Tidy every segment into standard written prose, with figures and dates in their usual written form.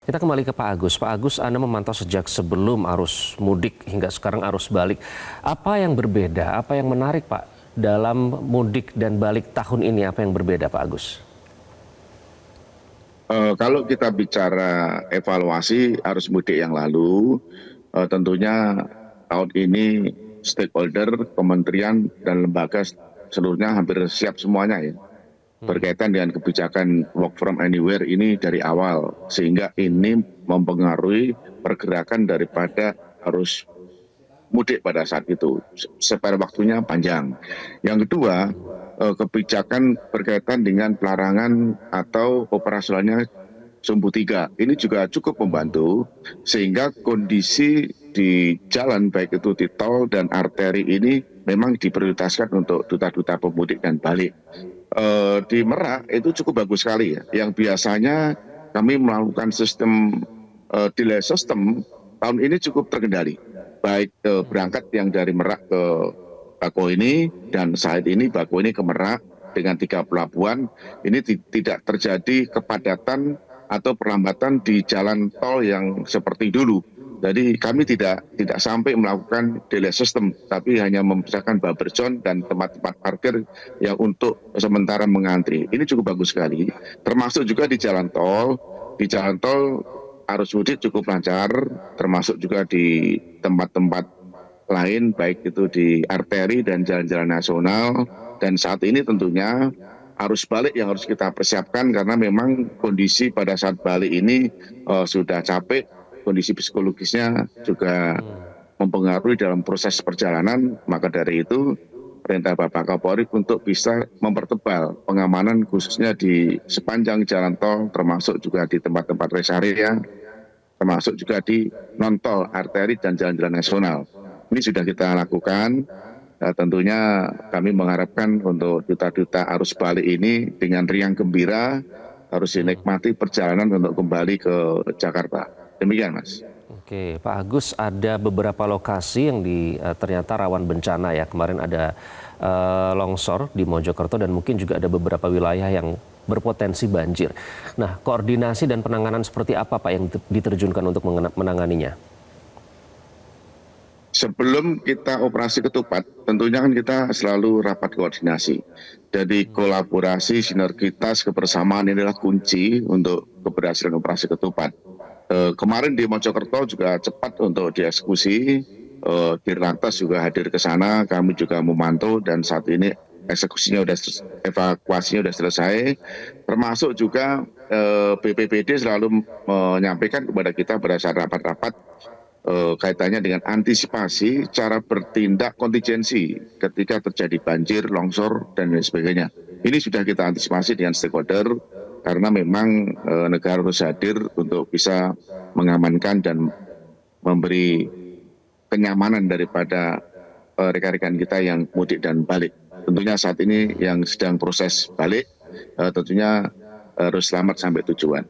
Kita kembali ke Pak Agus. Pak Agus, Anda memantau sejak sebelum arus mudik hingga sekarang arus balik. Apa yang berbeda, apa yang menarik Pak dalam mudik dan balik tahun ini, apa yang berbeda Pak Agus? Kalau kita bicara evaluasi arus mudik yang lalu, tentunya tahun ini stakeholder, kementerian, dan lembaga seluruhnya hampir siap semuanya ya. Berkaitan dengan kebijakan work from anywhere ini dari awal, sehingga ini mempengaruhi pergerakan daripada arus mudik pada saat itu. Spare waktunya panjang. Yang kedua, kebijakan berkaitan dengan pelarangan atau operasionalnya sumbu 3. Ini juga cukup membantu sehingga kondisi di jalan baik itu di tol dan arteri ini memang diprioritaskan untuk duta-duta pemudik dan balik. Di Merak itu cukup bagus sekali ya. Yang biasanya kami melakukan sistem delay system tahun ini cukup terkendali. Baik berangkat yang dari Merak ke Bakauheni dan saat ini Bakauheni ke Merak dengan 3 pelabuhan ini tidak terjadi kepadatan atau perlambatan di jalan tol yang seperti dulu. Jadi kami tidak sampai melakukan delay system, tapi hanya memisahkan buffer zone dan tempat-tempat parkir yang untuk sementara mengantri. Ini cukup bagus sekali. Termasuk juga di jalan tol. Di jalan tol arus mudik cukup lancar, termasuk juga di tempat-tempat lain, baik itu di arteri dan jalan-jalan nasional. Dan saat ini tentunya arus balik yang harus kita persiapkan karena memang kondisi pada saat balik ini sudah capek, kondisi psikologisnya juga mempengaruhi dalam proses perjalanan. Maka dari itu perintah Bapak Kapolri untuk bisa mempertebal pengamanan khususnya di sepanjang jalan tol, termasuk juga di tempat-tempat rest area, termasuk juga di non-tol, arteri dan jalan-jalan nasional. Ini sudah kita lakukan. Tentunya kami mengharapkan untuk duta-duta arus balik ini dengan riang gembira harus dinikmati perjalanan untuk kembali ke Jakarta. Demikian Mas. Oke, Pak Agus, ada beberapa lokasi yang ternyata rawan bencana ya. Kemarin ada longsor di Mojokerto dan mungkin juga ada beberapa wilayah yang berpotensi banjir. Nah, koordinasi dan penanganan seperti apa Pak yang diterjunkan untuk menanganinya? Sebelum kita operasi ketupat, tentunya kan kita selalu rapat koordinasi. Jadi kolaborasi, sinergitas, kebersamaan inilah kunci untuk keberhasilan operasi ketupat. Kemarin di Mojokerto juga cepat untuk dieksekusi, Dirlantas juga hadir ke sana, kami juga memantau dan saat ini evakuasinya sudah selesai. Termasuk juga BPBD selalu menyampaikan kepada kita berdasarkan rapat-rapat kaitannya dengan antisipasi cara bertindak kontingensi ketika terjadi banjir, longsor, dan lain sebagainya. Ini sudah kita antisipasi dengan stakeholder karena memang negara harus hadir untuk bisa mengamankan dan memberi kenyamanan daripada rekan-rekan kita yang mudik dan balik. Tentunya saat ini yang sedang proses balik tentunya harus selamat sampai tujuan.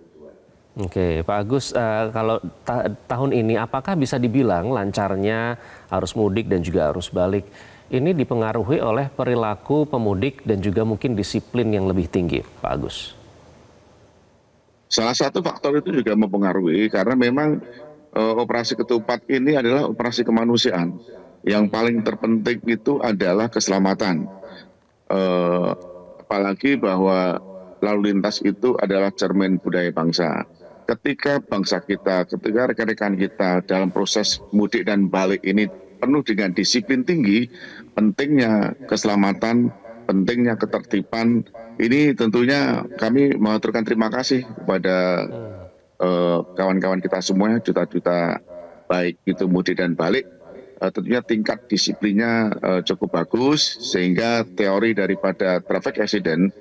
Oke, Pak Agus, kalau tahun ini apakah bisa dibilang lancarnya arus mudik dan juga arus balik ini dipengaruhi oleh perilaku pemudik dan juga mungkin disiplin yang lebih tinggi, Pak Agus? Salah satu faktor itu juga mempengaruhi karena memang operasi ketupat ini adalah operasi kemanusiaan. Yang paling terpenting itu adalah keselamatan. Apalagi bahwa lalu lintas itu adalah cermin budaya bangsa. Ketika bangsa kita, ketika rekan-rekan kita dalam proses mudik dan balik ini penuh dengan disiplin tinggi, pentingnya keselamatan, pentingnya ketertiban, ini tentunya kami mengaturkan terima kasih kepada kawan-kawan kita semuanya, juta-juta baik itu mudik dan balik. Tentunya tingkat disiplinnya cukup bagus, sehingga teori daripada traffic accident,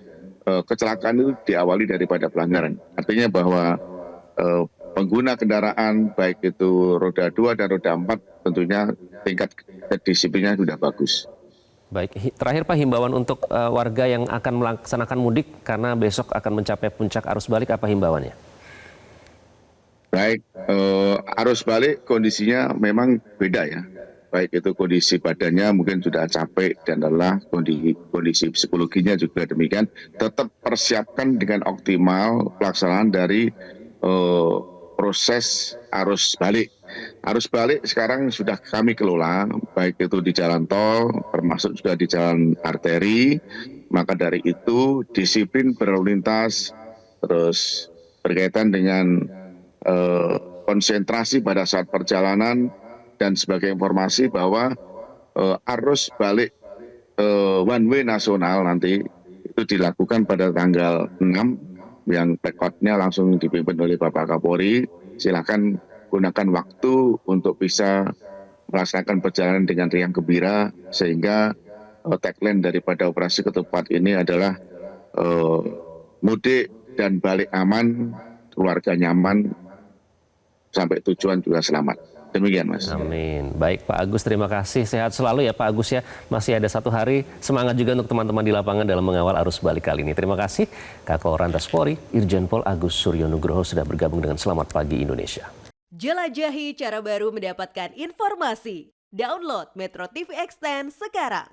kecelakaan itu diawali daripada pelanggaran. Artinya bahwa pengguna kendaraan baik itu roda 2 dan roda 4 tentunya tingkat disiplinnya sudah bagus. Baik, terakhir Pak, himbauan untuk warga yang akan melaksanakan mudik karena besok akan mencapai puncak arus balik, apa himbauannya? Baik, arus balik kondisinya memang beda ya. Baik itu kondisi badannya mungkin sudah capek dan lelah, kondisi psikologinya juga demikian. Tetap persiapkan dengan optimal pelaksanaan dari proses arus balik. Arus balik sekarang sudah kami kelola, baik itu di jalan tol, termasuk juga di jalan arteri. Maka dari itu disiplin berlalu lintas, terus berkaitan dengan konsentrasi pada saat perjalanan, dan sebagai informasi bahwa arus balik one way nasional nanti itu dilakukan pada tanggal 6 yang take-out-nya langsung dipimpin oleh Bapak Kapolri. Silakan gunakan waktu untuk bisa melaksanakan perjalanan dengan riang gembira, sehingga tagline daripada operasi ketupat ini adalah mudik dan balik aman, keluarga nyaman, sampai tujuan juga selamat. Demikian, Mas. Amin. Baik Pak Agus, terima kasih. Sehat selalu ya Pak Agus ya. Masih ada 1 hari. Semangat juga untuk teman-teman di lapangan dalam mengawal arus balik kali ini. Terima kasih. Kakor Lantas Polri, Irjen Pol Agus Suryo Nugroho sudah bergabung dengan Selamat Pagi Indonesia. Jelajahi cara baru mendapatkan informasi. Download Metro TV Extend sekarang.